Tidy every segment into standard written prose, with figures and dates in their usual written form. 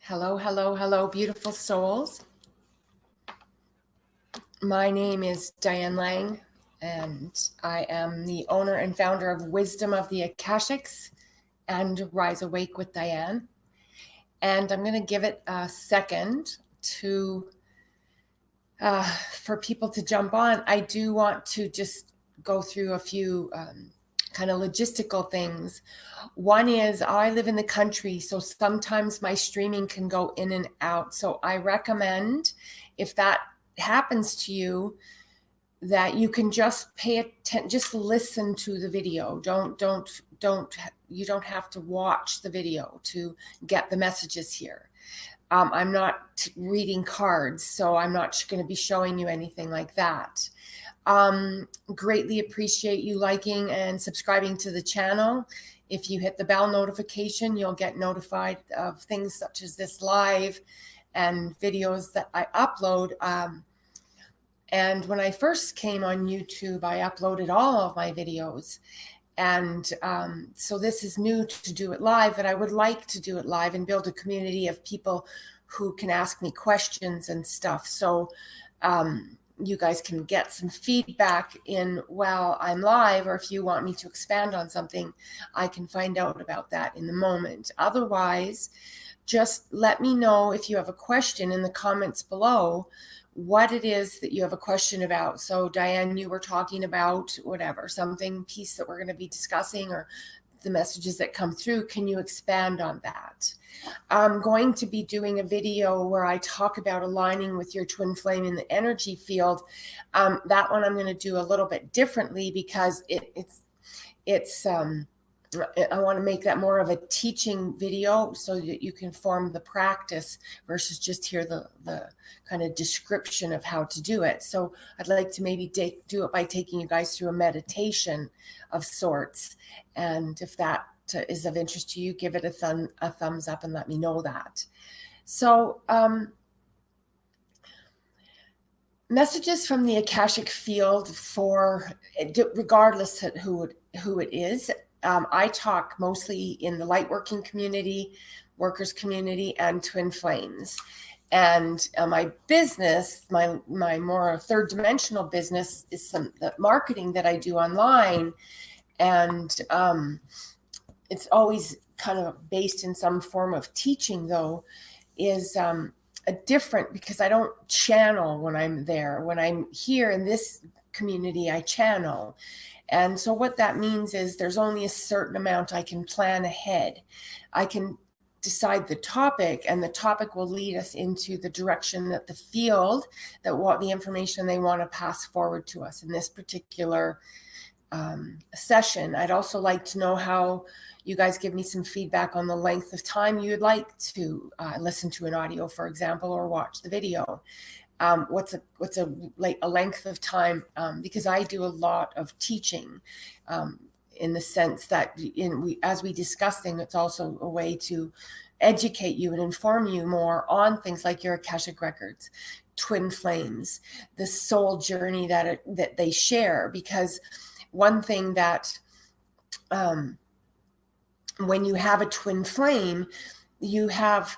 Hello, hello, hello, beautiful souls. My name is Diane Lang, and I am the owner and founder of Wisdom of the Akashics and RiseAwake with Diane. And I'm going to give it a second to for people to jump on. I do want to just go through a few kind of logistical things. One is I live in the country, so sometimes my streaming can go in and out. So I recommend, if that happens to you, that you can just pay attention, just listen to the video. You don't have to watch the video to get the messages here. I'm not reading cards, so I'm not going to be showing you anything like that. Greatly appreciate you liking and subscribing to the channel. If you hit the bell notification, you'll get notified of things such as this live and videos that I upload. And when I first came on YouTube, I uploaded all of my videos. And so this is new to do it live, but I would like to do it live and build a community of people who can ask me questions and stuff. So you guys can get some feedback in while I'm live, or if you want me to expand on something, I can find out about that in the moment. Otherwise, just let me know if you have a question in the comments below, what it is that you have a question about. So Diane, you were talking about whatever, piece that we're going to be discussing, or the messages that come through. Can you expand on that? I'm going to be doing a video where I talk about aligning with your twin flame in the energy field. That one I'm going to do a little bit differently because I want to make that more of a teaching video so that you can form the practice versus just hear the kind of description of how to do it. So I'd like to maybe do it by taking you guys through a meditation of sorts. And if that is of interest to you, give it a thumbs up and let me know that. So messages from the Akashic field, for regardless of who it is. I talk mostly in the lightworking community, workers community, and twin flames. And my business, my more third dimensional business, is the marketing that I do online. And it's always kind of based in some form of teaching, though, is a different, because I don't channel when I'm there. When I'm here in this community, I channel. And so what that means is there's only a certain amount I can plan ahead. I can decide the topic, and the topic will lead us into the direction that the field, that what the information they want to pass forward to us in this particular session. I'd also like to know how you guys give me some feedback on the length of time you would like to listen to an audio, for example, or watch the video. What's a length of time, because I do a lot of teaching in the sense that as we discuss things, it's also a way to educate you and inform you more on things like your Akashic records, twin flames, the soul journey that they share. Because one thing that when you have a twin flame, you have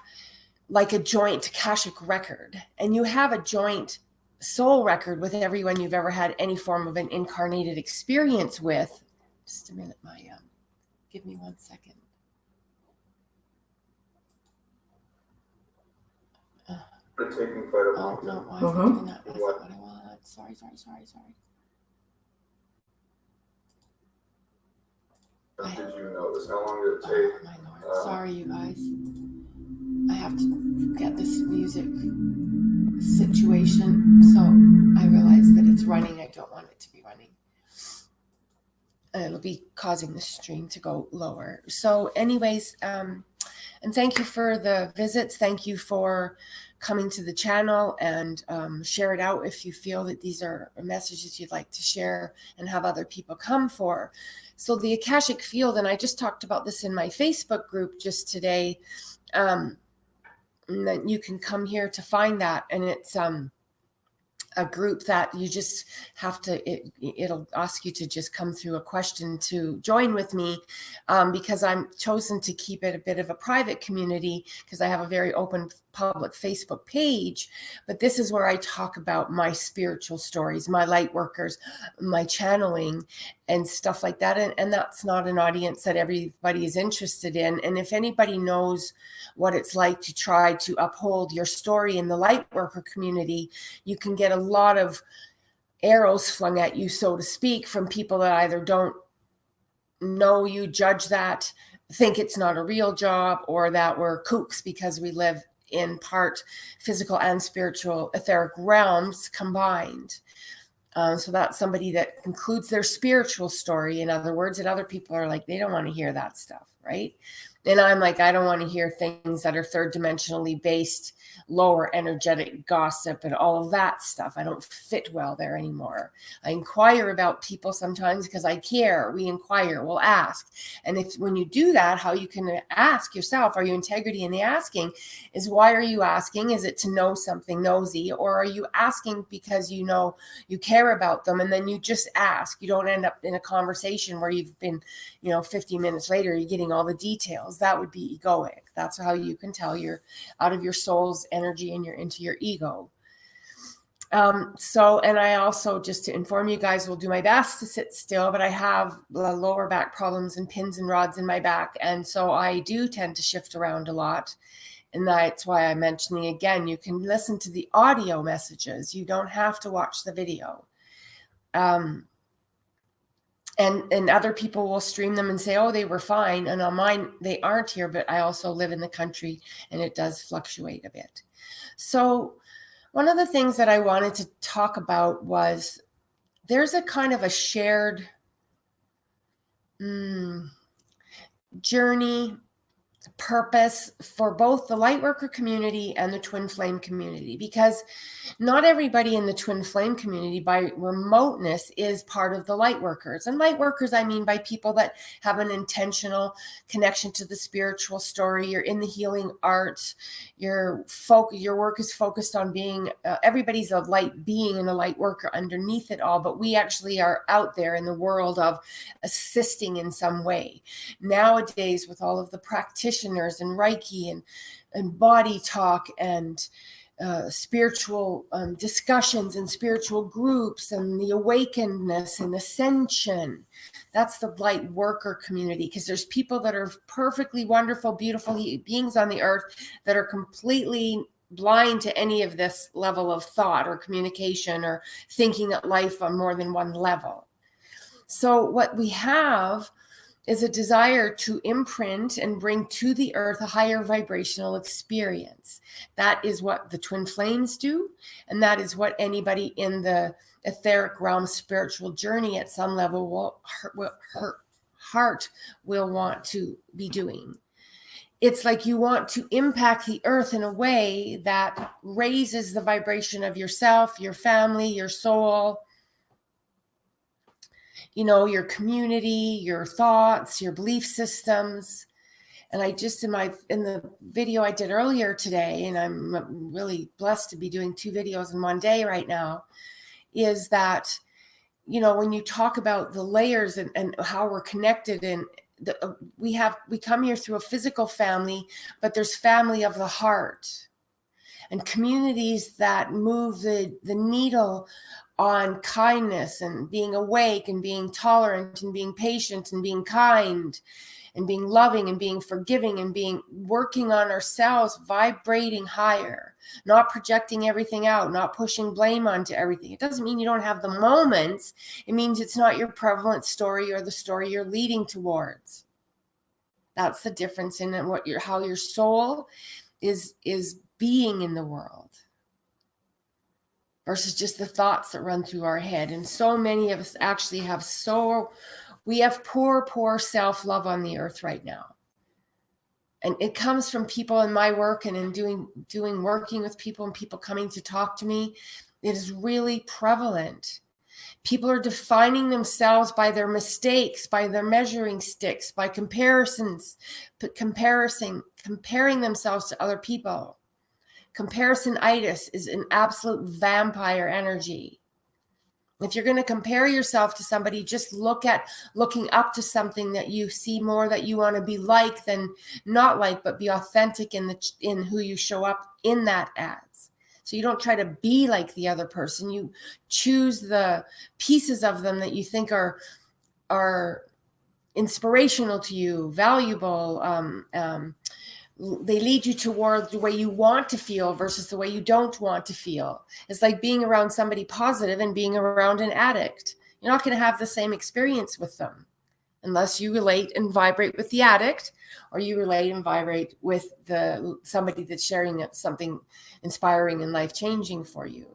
like a joint Akashic record, and you have a joint soul record with everyone you've ever had any form of an incarnated experience with. Just a minute, give me 1 second. Taking photo. Oh no, why is it doing that? That's not what I want. Sorry. Did you notice how long did it take? Oh my Lord. Sorry, you guys. I have to get this music situation. So I realize that it's running. I don't want it to be running. It'll be causing the stream to go lower. So anyways, and thank you for the visits. Thank you for coming to the channel, and share it out if you feel that these are messages you'd like to share and have other people come for. So the Akashic field, and I just talked about this in my Facebook group just today, and then you can come here to find that. And it's a group that you just have to, it'll ask you to just come through a question to join with me, because I'm chosen to keep it a bit of a private community because I have a very open public Facebook page. But this is where I talk about my spiritual stories, my light workers, my channeling and stuff like that. And that's not an audience that everybody is interested in. And if anybody knows what it's like to try to uphold your story in the light worker community, you can get a lot of arrows flung at you, so to speak, from people that either don't know you, judge that, think it's not a real job, or that we're kooks because we live in part physical and spiritual etheric realms combined. So that's somebody that includes their spiritual story, in other words, and other people are like, they don't want to hear that stuff, right? And I'm like, I don't want to hear things that are third dimensionally based, lower energetic gossip and all of that stuff. I don't fit well there anymore. I inquire about people sometimes because I care. We inquire, we'll ask. And if when you do that, how you can ask yourself, are you integrity in the asking, is why are you asking? Is it to know something nosy, or are you asking because you know you care about them and then you just ask? You don't end up in a conversation where you've been, 50 minutes later, you're getting all the details. That would be egoic. That's how you can tell you're out of your soul's energy and you're into your ego. And I also, just to inform you guys, will do my best to sit still, but I have lower back problems and pins and rods in my back. And so I do tend to shift around a lot. And that's why I'm mentioning again, you can listen to the audio messages. You don't have to watch the video. And other people will stream them and say, oh, they were fine. And on mine, they aren't here, but I also live in the country and it does fluctuate a bit. So one of the things that I wanted to talk about was there's a kind of a shared journey, purpose for both the Lightworker community and the Twin Flame community, because not everybody in the Twin Flame community by remoteness is part of the Lightworkers. And Lightworkers, I mean by people that have an intentional connection to the spiritual story. You're in the healing arts. Your work is focused on being, everybody's a light being and a light worker underneath it all, but we actually are out there in the world of assisting in some way. Nowadays, with all of the practitioners and Reiki and body talk and spiritual discussions and spiritual groups and the awakenedness and ascension. That's the light worker community, because there's people that are perfectly wonderful, beautiful beings on the earth that are completely blind to any of this level of thought or communication or thinking at life on more than one level. So what we have is a desire to imprint and bring to the earth a higher vibrational experience. That is what the Twin Flames do, and that is what anybody in the etheric realm spiritual journey at some level her heart will want to be doing. It's like you want to impact the earth in a way that raises the vibration of yourself, your family, your soul, your community, your thoughts, your belief systems. And I just, in the video I did earlier today, and I'm really blessed to be doing 2 videos in one day right now, is that, when you talk about the layers and how we're connected, and we come here through a physical family, but there's family of the heart and communities that move the needle on kindness and being awake and being tolerant and being patient and being kind and being loving and being forgiving and being working on ourselves, vibrating higher, not projecting everything out, not pushing blame onto everything. It doesn't mean you don't have the moments. It means it's not your prevalent story or the story you're leading towards. That's the difference in how your soul is being in the world versus just the thoughts that run through our head. And so many of us actually we have poor self-love on the earth right now. And it comes from people in my work and in working with people and people coming to talk to me. It is really prevalent. People are defining themselves by their mistakes, by their measuring sticks, by comparing themselves to other people, Comparisonitis is an absolute vampire energy. If you're going to compare yourself to somebody, just looking up to something that you see more that you want to be like than not like, but be authentic in who you show up in that as. So you don't try to be like the other person. You choose the pieces of them that you think are inspirational to you, valuable. They lead you toward the way you want to feel versus the way you don't want to feel. It's like being around somebody positive and being around an addict. You're not going to have the same experience with them unless you relate and vibrate with the addict, or you relate and vibrate with somebody that's sharing something inspiring and life-changing for you.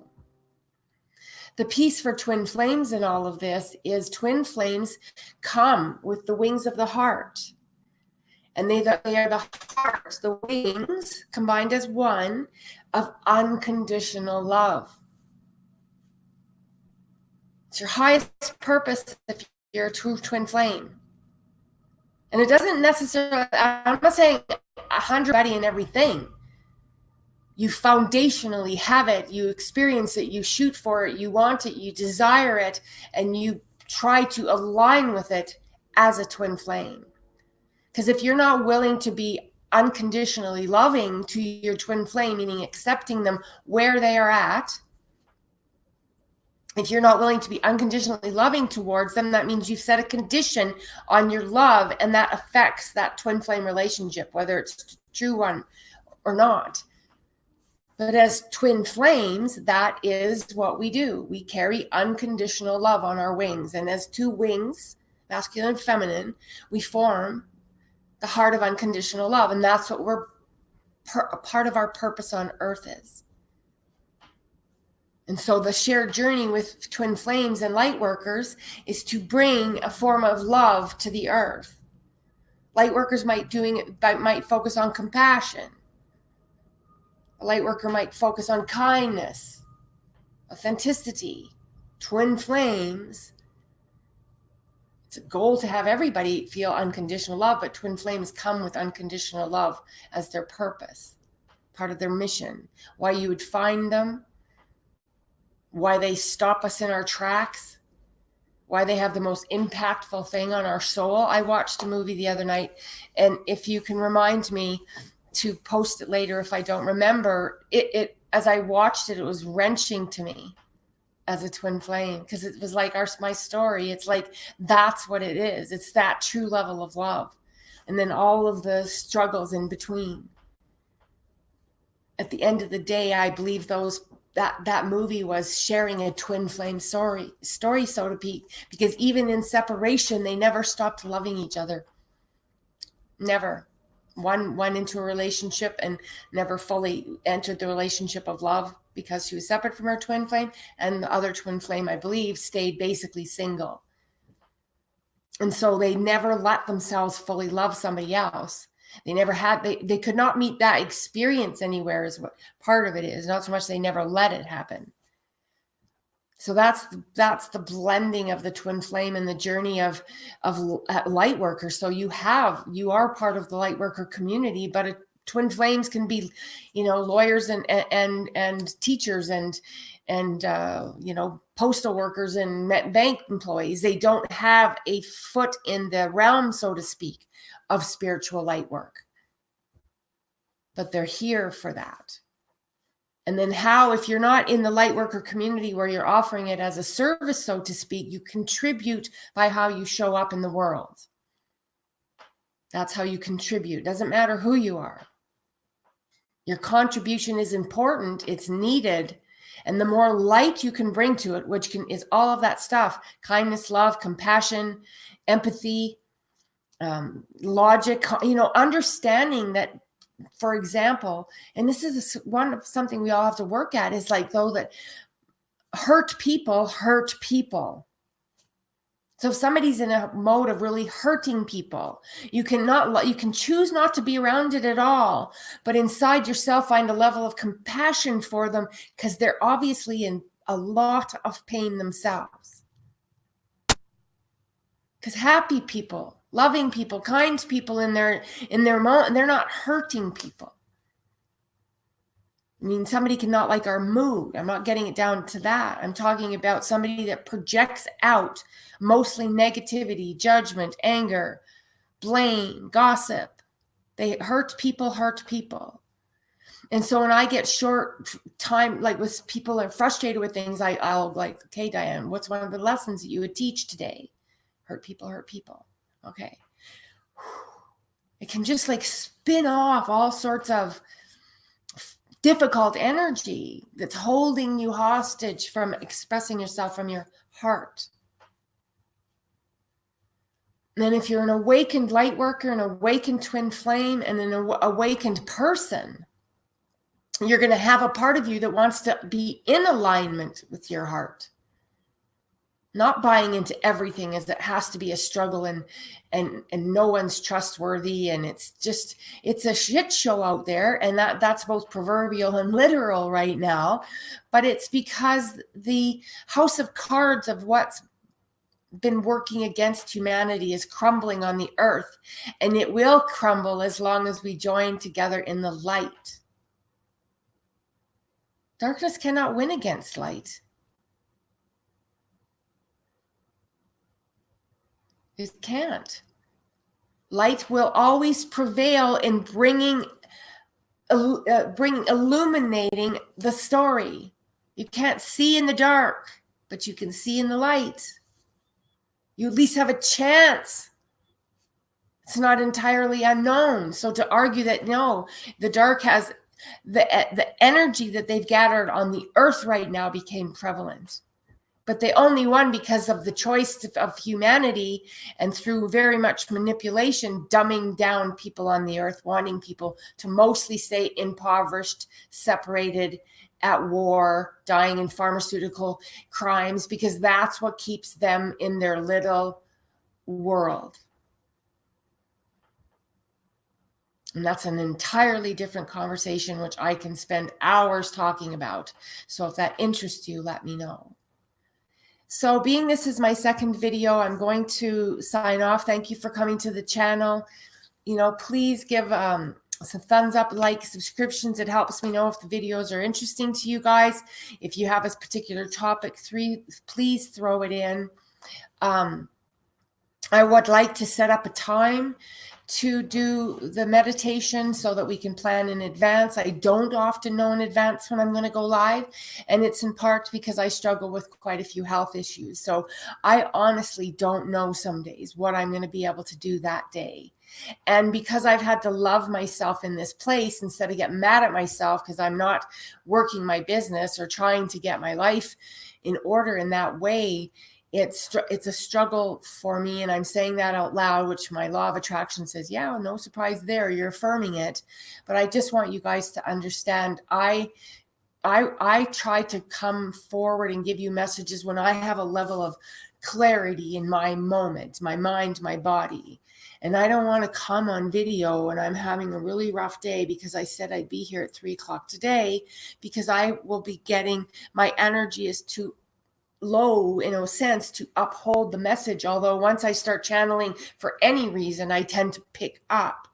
The piece for twin flames in all of this is twin flames come with the wings of the heart. And they are the heart, the wings, combined as one, of unconditional love. It's your highest purpose if you're a true twin flame. And it doesn't necessarily, I'm not saying 100 in everything. You foundationally have it, you experience it, you shoot for it, you want it, you desire it, and you try to align with it as a twin flame. Because if you're not willing to be unconditionally loving to your twin flame, meaning accepting them where they are at, if you're not willing to be unconditionally loving towards them, that means you've set a condition on your love, and that affects that twin flame relationship, whether it's a true one or not. But as twin flames, that is what we do. We carry unconditional love on our wings. And as two wings, masculine and feminine, we form the heart of unconditional love. And that's what a part of our purpose on earth is. And so the shared journey with twin flames and light workers is to bring a form of love to the earth. Light workers might focus on compassion. A light worker might focus on kindness, authenticity. Twin flames, it's a goal to have everybody feel unconditional love, but twin flames come with unconditional love as their purpose, part of their mission. Why you would find them, why they stop us in our tracks, why they have the most impactful thing on our soul. I watched a movie the other night, and if you can remind me to post it later if I don't remember, it as I watched it, it was wrenching to me as a twin flame, because it was like my story. It's like, that's what it is. It's that true level of love. And then all of the struggles in between. At the end of the day, I believe that movie was sharing a twin flame story, so to speak, because even in separation, they never stopped loving each other. Never. One went into a relationship and never fully entered the relationship of love because she was separate from her twin flame. And the other twin flame, I believe, stayed basically single. And so they never let themselves fully love somebody else. They could not meet that experience anywhere, is what part of it is. Not so much they never let it happen. So that's the blending of the twin flame and the journey of light workers. So you are part of the light worker community, but twin flames can be, lawyers and teachers and postal workers and bank employees. They don't have a foot in the realm, so to speak, of spiritual light work, but they're here for that. And then if you're not in the light worker community where you're offering it as a service, so to speak, you contribute by how you show up in the world. That's how you contribute. Doesn't matter who you are. Your contribution is important. It's needed. And the more light you can bring to it, is all of that stuff: kindness, love, compassion, empathy, logic, understanding that, for example, and this is something we all have to work at, is like, though, that hurt people. So if somebody's in a mode of really hurting people, you can choose not to be around it at all, but inside yourself find a level of compassion for them, because they're obviously in a lot of pain themselves. Because happy people, loving people, kind people in their moment, they're not hurting people. I mean, somebody can not like our mood. I'm not getting it down to that. I'm talking about somebody that projects out mostly negativity, judgment, anger, blame, gossip. They hurt people. And so when I get short time, like with people are frustrated with things, I'll like, okay, Diane, what's one of the lessons that you would teach today? Hurt people. Okay. It can just like spin off all sorts of difficult energy that's holding you hostage from expressing yourself from your heart. And then if you're an awakened light worker, an awakened twin flame, and an awakened person, you're going to have a part of you that wants to be in alignment with your heart. Not buying into everything as it has to be a struggle and no one's trustworthy, and it's a shit show out there, and that's both proverbial and literal right now. But it's because the house of cards of what's been working against humanity is crumbling on the earth, and it will crumble as long as we join together in the light. Darkness cannot win against light. It can't. Light will always prevail in bringing illuminating the story. You can't see in the dark, but you can see in the light. You at least have a chance. It's not entirely unknown. So to argue that no, the dark has the energy that they've gathered on the earth right now became prevalent. But they only won because of the choice of humanity, and through very much manipulation, dumbing down people on the earth, wanting people to mostly stay impoverished, separated, at war, dying in pharmaceutical crimes, because that's what keeps them in their little world. And that's an entirely different conversation, which I can spend hours talking about. So if that interests you, let me know. So being this is my second video, I'm going to sign off. Thank you for coming to the channel. Please give some thumbs up, like, subscriptions. It helps me know if the videos are interesting to you guys. If you have a particular topic, please throw it in. I would like to set up a time to do the meditation so that we can plan in advance. I don't often know in advance when I'm going to go live, and it's in part because I struggle with quite a few health issues. So I honestly don't know some days what I'm going to be able to do that day. And because I've had to love myself in this place instead of get mad at myself because I'm not working my business or trying to get my life in order in that way, it's a struggle for me, and I'm saying that out loud, which my law of attraction says, yeah, no surprise there, you're affirming it. But I just want you guys to understand, I try to come forward and give you messages when I have a level of clarity in my moment, my mind, my body. And I don't want to come on video when I'm having a really rough day because I said I'd be here at 3 o'clock today, because I will be getting, my energy is too low in a sense to uphold the message. Although once I start channeling for any reason, I tend to pick up.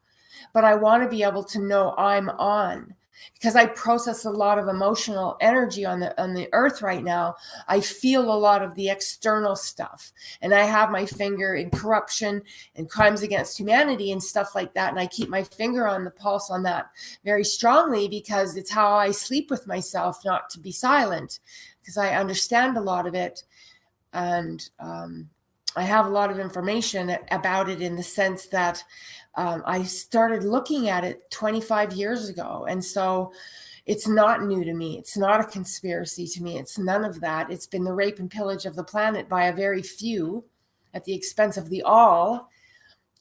But I want to be able to know I'm on, because I process a lot of emotional energy on the earth right now. I feel a lot of the external stuff, and I have my finger in corruption and crimes against humanity and stuff like that. And I keep my finger on the pulse on that very strongly, because it's how I sleep with myself, not to be silent, because I understand a lot of it. And I have a lot of information about it, in the sense that I started looking at it 25 years ago. And so it's not new to me. It's not a conspiracy to me. It's none of that. It's been the rape and pillage of the planet by a very few at the expense of the all.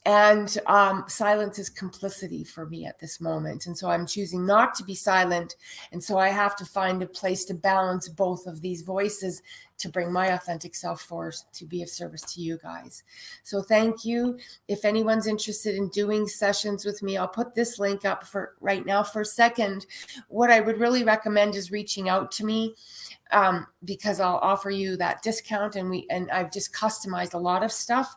And silence is complicity for me at this moment. And so I'm choosing not to be silent. And so I have to find a place to balance both of these voices to bring my authentic self forward to be of service to you guys. So thank you. If anyone's interested in doing sessions with me, I'll put this link up for right now. For a second, what I would really recommend is reaching out to me, because I'll offer you that discount. And I've just customized a lot of stuff.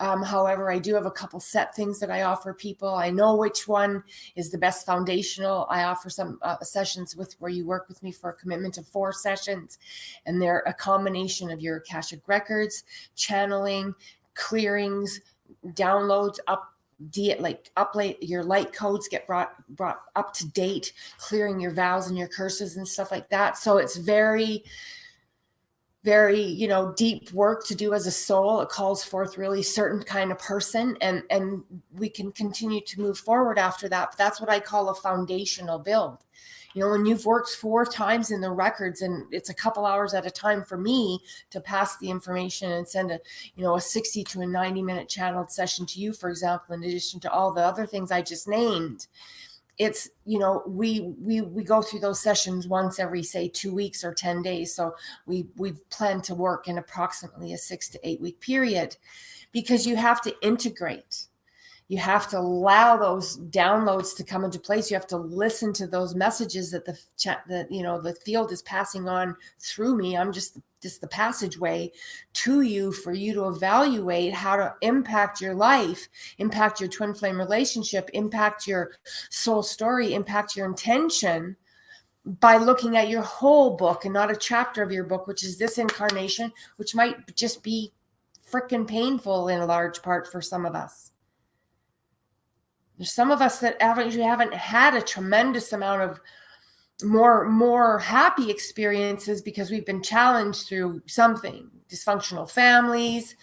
However, I do have a couple set things that I offer people. I know which one is the best foundational. I offer some sessions where you work with me for a commitment of 4 sessions, and they're a combination of your Akashic records, channeling, clearings, downloads, your light codes get brought up to date, clearing your vows and your curses and stuff like that. So it's very, very, deep work to do as a soul. It calls forth really certain kind of person, and we can continue to move forward after that. But that's what I call a foundational build. When you've worked 4 times in the records, and it's a couple hours at a time for me to pass the information and send a 60 to a 90-minute channeled session to you, for example, in addition to all the other things I just named. It's, we go through those sessions once every, say, 2 weeks or 10 days. So we plan to work in approximately a 6 to 8 week period, because you have to integrate. You have to allow those downloads to come into place. You have to listen to those messages that the field is passing on through me. I'm just the passageway to you for you to evaluate how to impact your life, impact your twin flame relationship, impact your soul story, impact your intention, by looking at your whole book and not a chapter of your book, which is this incarnation, which might just be freaking painful in a large part for some of us. There's some of us that haven't had a tremendous amount of more happy experiences because we've been challenged through something: dysfunctional families,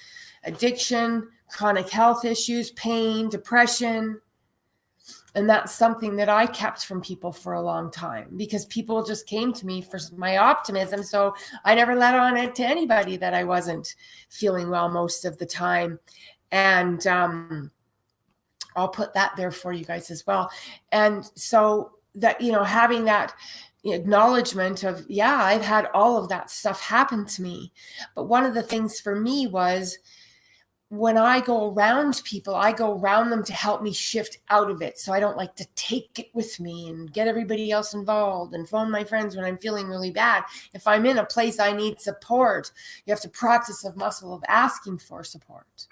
addiction, chronic health issues, pain, depression. And that's something that I kept from people for a long time, because people just came to me for my optimism. So I never let on it to anybody that I wasn't feeling well most of the time. And I'll put that there for you guys as well. And so that, having that acknowledgement of, yeah, I've had all of that stuff happen to me. But one of the things for me was, when I go around people, I go around them to help me shift out of it. So I don't like to take it with me and get everybody else involved and phone my friends when I'm feeling really bad. If I'm in a place I need support, you have to practice a muscle of asking for support.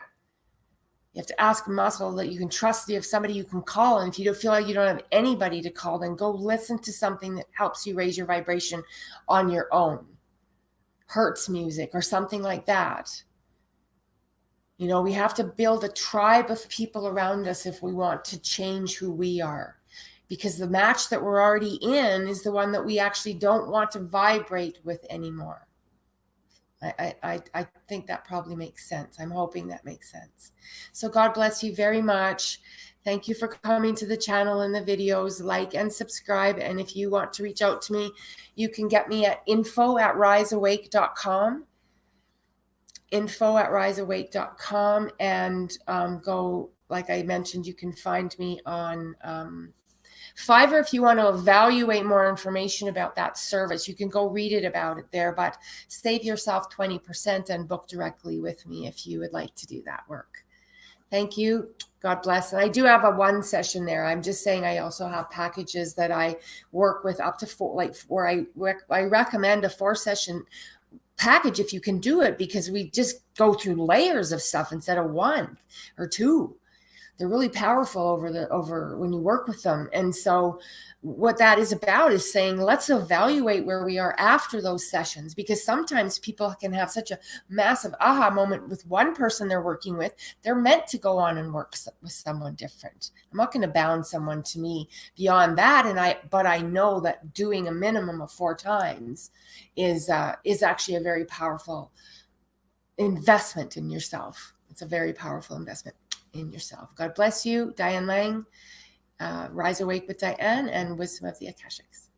You have to ask a muscle that you can trust. You have somebody you can call. And if you don't feel like you don't have anybody to call, then go listen to something that helps you raise your vibration on your own. Hertz music or something like that. We have to build a tribe of people around us if we want to change who we are, because the match that we're already in is the one that we actually don't want to vibrate with anymore. I think that probably makes sense. I'm hoping that makes sense. So God bless you very much. Thank you for coming to the channel and the videos. Like and subscribe. And if you want to reach out to me, you can get me at info@riseawake.com. info@riseawake.com, and go, like I mentioned, you can find me on Fiverr if you want to evaluate more information about that service. You can go read it about it there, but save yourself 20% and book directly with me if you would like to do that work. Thank you. God bless. And I do have a 1 session there. I'm just saying I also have packages that I work with up to 4, like where I recommend a 4 session package if you can do it, because we just go through layers of stuff instead of 1 or 2. They're really powerful over when you work with them. And so what that is about is saying, let's evaluate where we are after those sessions, because sometimes people can have such a massive aha moment with one person they're working with. They're meant to go on and work with someone different. I'm not going to bound someone to me beyond that. But I know that doing a minimum of 4 times is actually a very powerful investment in yourself. It's a very powerful investment in yourself. God bless you. Diane Lang, Rise Awake with Diane, and Wisdom of the Akashics.